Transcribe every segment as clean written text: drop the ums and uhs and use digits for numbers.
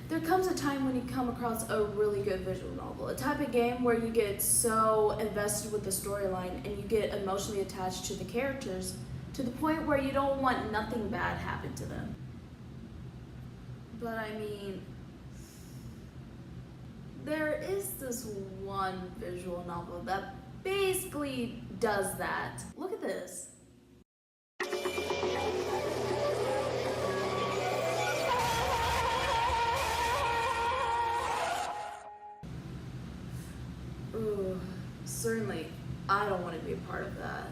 There comes a time when you come across a really good visual novel, a type of game where you get so invested with the storyline and you get emotionally attached to the characters to the point where you don't want nothing bad happen to them. But I mean, there is this one visual novel that basically does that. Look at this. Ooh, certainly, I don't want to be a part of that.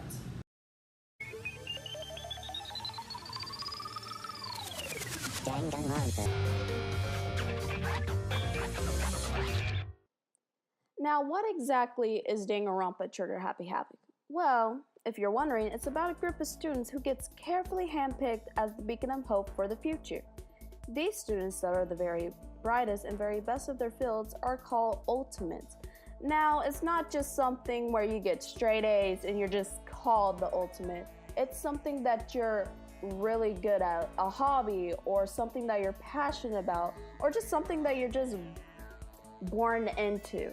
Now, what exactly is Danganronpa Trigger Happy Havoc? Well, if you're wondering, it's about a group of students who gets carefully handpicked as the beacon of hope for the future. These students that are the very brightest and very best of their fields are called ultimates. Now, it's not just something where you get straight A's and you're just called the ultimate. It's something that you're really good at, a hobby or something that you're passionate about, or just something that you're just born into.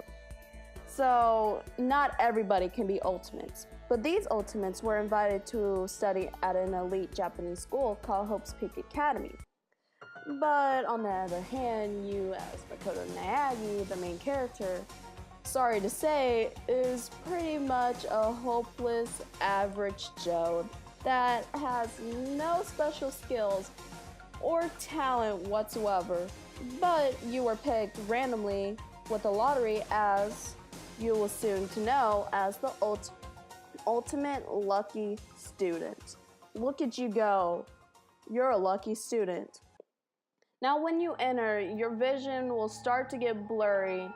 So not everybody can be ultimates, but these ultimates were invited to study at an elite Japanese school called Hope's Peak Academy. But on the other hand, you as Makoto Naegi, the main character, sorry to say, is pretty much a hopeless average Joe that has no special skills or talent whatsoever, but you were picked randomly with a lottery, as you will soon to know, as the ultimate lucky student. Look at you go. You're a lucky student. Now when you enter, your vision will start to get blurry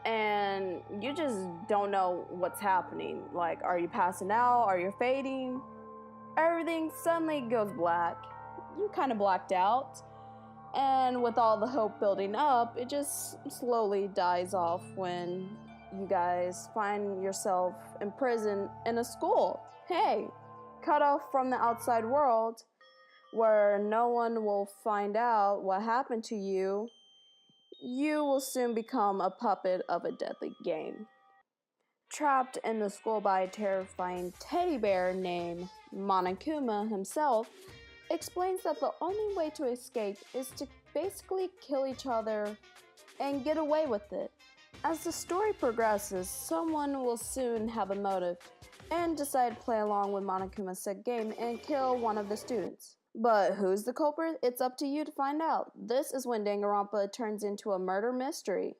and you just don't know what's happening. Like, are you passing out? Are you fading? Everything suddenly goes black. You kind of blacked out. And with all the hope building up, it just slowly dies off when you guys find yourself imprisoned in a school. Hey, cut off from the outside world where no one will find out what happened to you. You will soon become a puppet of a deadly game. Trapped in the school by a terrifying teddy bear named Monokuma himself, explains that the only way to escape is to basically kill each other and get away with it. As the story progresses, someone will soon have a motive and decide to play along with Monokuma's sick game and kill one of the students. But who's the culprit? It's up to you to find out. This is when Danganronpa turns into a murder mystery.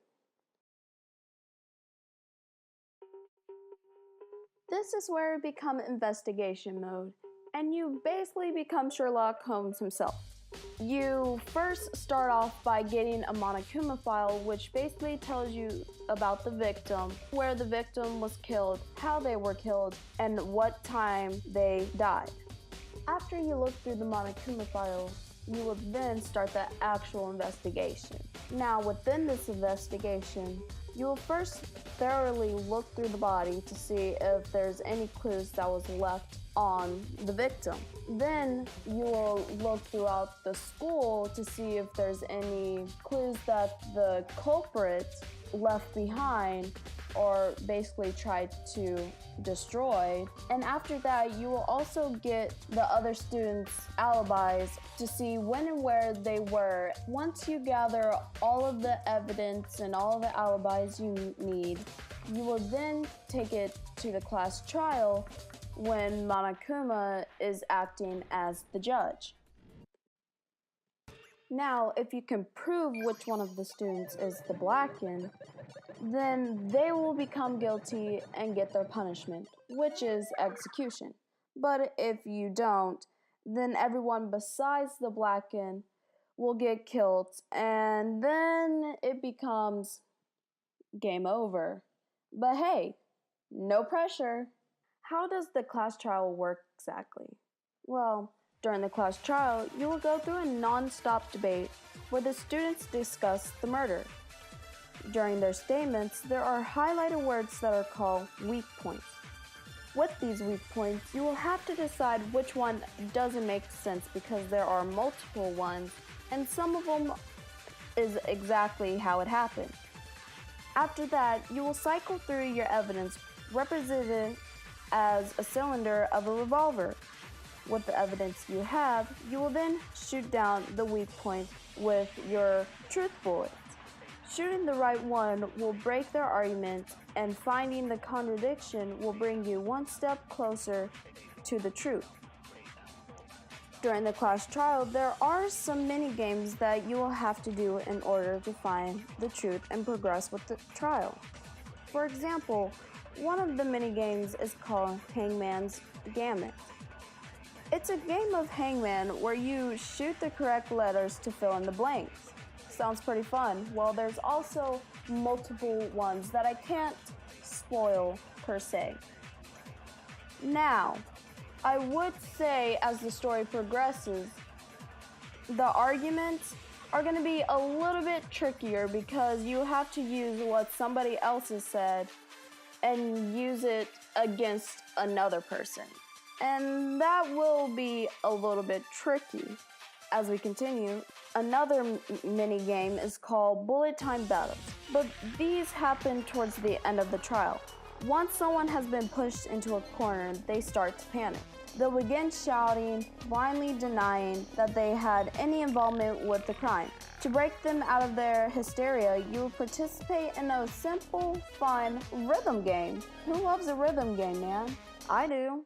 This is where it becomes investigation mode, and you basically become Sherlock Holmes himself. You first start off by getting a Monokuma file, which basically tells you about the victim, where the victim was killed, how they were killed, and what time they died. After you look through the Monokuma file, you will then start the actual investigation. Now, within this investigation, you will first thoroughly look through the body to see if there's any clues that was left on the victim. Then you will look throughout the school to see if there's any clues that the culprit left behind or basically tried to destroy. And after that, you will also get the other students' alibis to see when and where they were. Once you gather all of the evidence and all of the alibis you need, you will then take it to the class trial when Monokuma is acting as the judge. Now, if you can prove which one of the students is the Blackened, then they will become guilty and get their punishment, which is execution. But if you don't, then everyone besides the Blackened will get killed, and then it becomes game over. But hey, no pressure. How does the class trial work exactly? Well, during the class trial, you will go through a non-stop debate where the students discuss the murder. During their statements, there are highlighted words that are called weak points. With these weak points, you will have to decide which one doesn't make sense because there are multiple ones, and some of them is exactly how it happened. After that, you will cycle through your evidence represented as a cylinder of a revolver. With the evidence you have, you will then shoot down the weak point with your truth bullets. Shooting the right one will break their argument, and finding the contradiction will bring you one step closer to the truth. During the class trial, there are some mini games that you will have to do in order to find the truth and progress with the trial. For example, one of the mini games is called Hangman's Gambit. It's a game of hangman where you shoot the correct letters to fill in the blanks. Sounds pretty fun. Well, there's also multiple ones that I can't spoil per se. Now, I would say as the story progresses, the arguments are going to be a little bit trickier because you have to use what somebody else has said and use it against another person. And that will be a little bit tricky. As we continue, another mini game is called Bullet Time Battles, but these happen towards the end of the trial. Once someone has been pushed into a corner, they start to panic. They'll begin shouting, blindly denying that they had any involvement with the crime. To break them out of their hysteria, you will participate in a simple, fun rhythm game. Who loves a rhythm game, man? I do.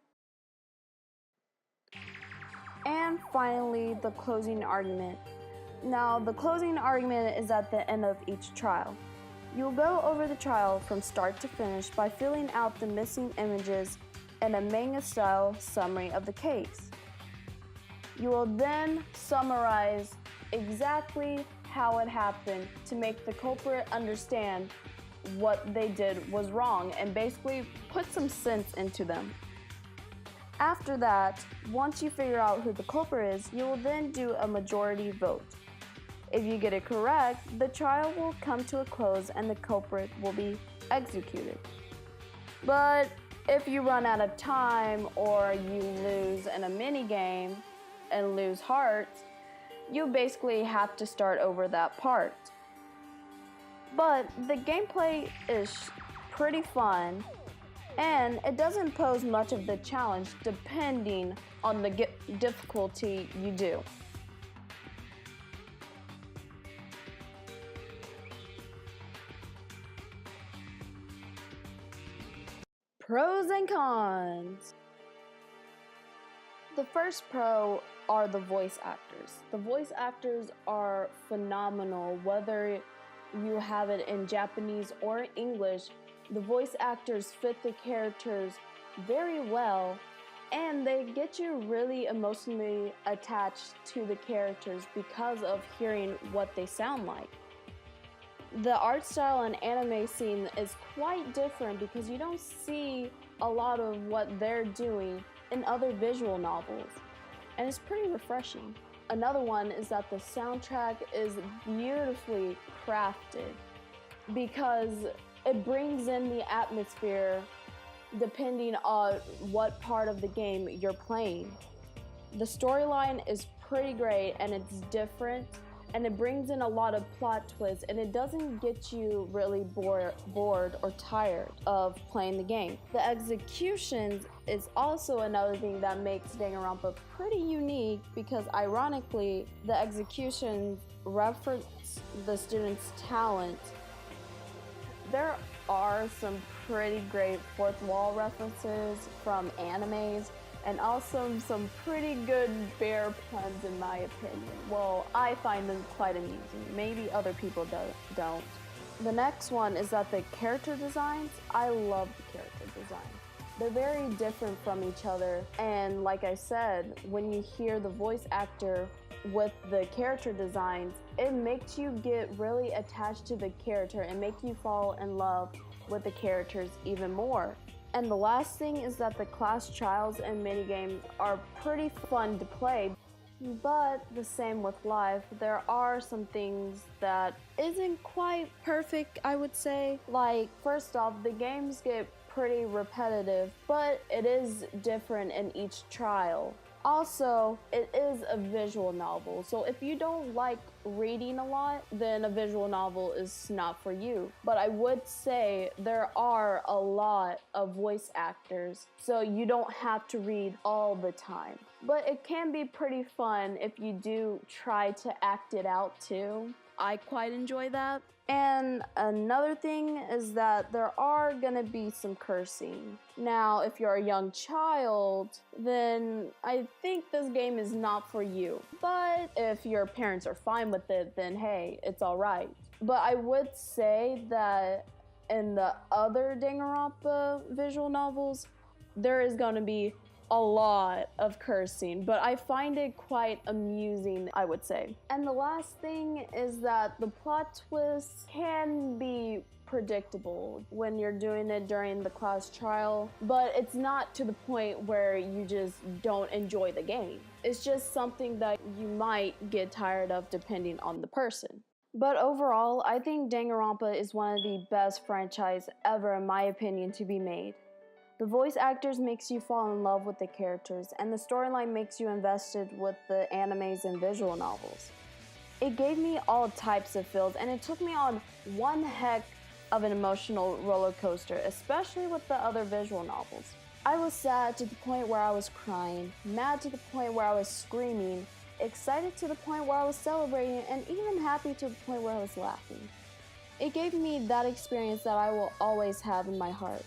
And finally, the closing argument. Now, the closing argument is at the end of each trial. You'll go over the trial from start to finish by filling out the missing images and a manga-style summary of the case. You will then summarize exactly how it happened to make the culprit understand what they did was wrong and basically put some sense into them. After that, once you figure out who the culprit is, you will then do a majority vote. If you get it correct, the trial will come to a close and the culprit will be executed. But if you run out of time or you lose in a mini game and lose hearts, you basically have to start over that part. But the gameplay is pretty fun and it doesn't pose much of the challenge depending on the difficulty you do. Pros and cons. The first pro are the voice actors. The voice actors are phenomenal, whether you have it in Japanese or English. The voice actors fit the characters very well, and they get you really emotionally attached to the characters because of hearing what they sound like. The art style and anime scene is quite different because you don't see a lot of what they're doing in other visual novels, and it's pretty refreshing. Another one is that the soundtrack is beautifully crafted because it brings in the atmosphere depending on what part of the game you're playing. The storyline is pretty great and it's different, and it brings in a lot of plot twists, and it doesn't get you really bored or tired of playing the game. The executions is also another thing that makes Danganronpa pretty unique because ironically, the executions reference the students' talent. There are some pretty great fourth wall references from animes, and also some pretty good bear puns in my opinion. Well, I find them quite amusing. Maybe other people don't. The next one is that the character designs, I love the character design. They're very different from each other, and like I said, when you hear the voice actor with the character designs, it makes you get really attached to the character and make you fall in love with the characters even more. And the last thing is that the class trials and minigames are pretty fun to play, but the same with life, there are some things that isn't quite perfect, I would say. Like, first off, the games get pretty repetitive, but it is different in each trial. Also, it is a visual novel, so if you don't like reading a lot, then a visual novel is not for you. But I would say there are a lot of voice actors, so you don't have to read all the time. But it can be pretty fun if you do try to act it out too. I quite enjoy that. And another thing is that there are gonna be some cursing. Now, if you're a young child, then I think this game is not for you. But if your parents are fine with it, then hey, it's alright. But I would say that in the other Danganronpa visual novels, there is gonna be a lot of cursing, but I find it quite amusing, I would say. And the last thing is that the plot twists can be predictable when you're doing it during the class trial, but it's not to the point where you just don't enjoy the game. It's just something that you might get tired of depending on the person. But overall, I think Danganronpa is one of the best franchise ever in my opinion to be made. The voice actors makes you fall in love with the characters, and the storyline makes you invested with the animes and visual novels. It gave me all types of feels, and it took me on one heck of an emotional roller coaster, especially with the other visual novels. I was sad to the point where I was crying, mad to the point where I was screaming, excited to the point where I was celebrating, and even happy to the point where I was laughing. It gave me that experience that I will always have in my heart.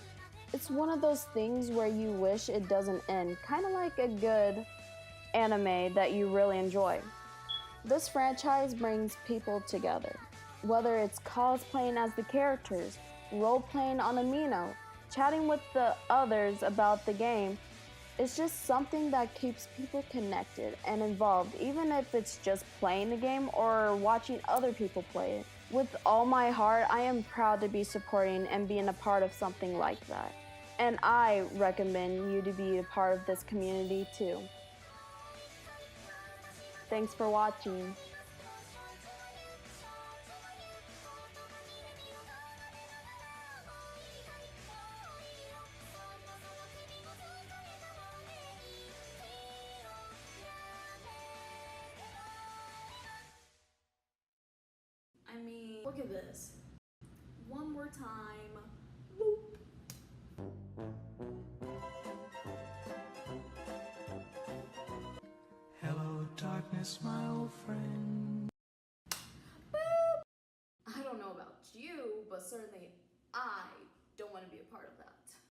It's one of those things where you wish it doesn't end, kind of like a good anime that you really enjoy. This franchise brings people together. Whether it's cosplaying as the characters, role-playing on Amino, chatting with the others about the game, it's just something that keeps people connected and involved, even if it's just playing the game or watching other people play it. With all my heart, I am proud to be supporting and being a part of something like that. And I recommend you to be a part of this community too. Thanks for watching. I mean, look at this. One more time. Whoop. Hello, darkness, my old friend. I don't know about you, but certainly I don't want to be a part of that.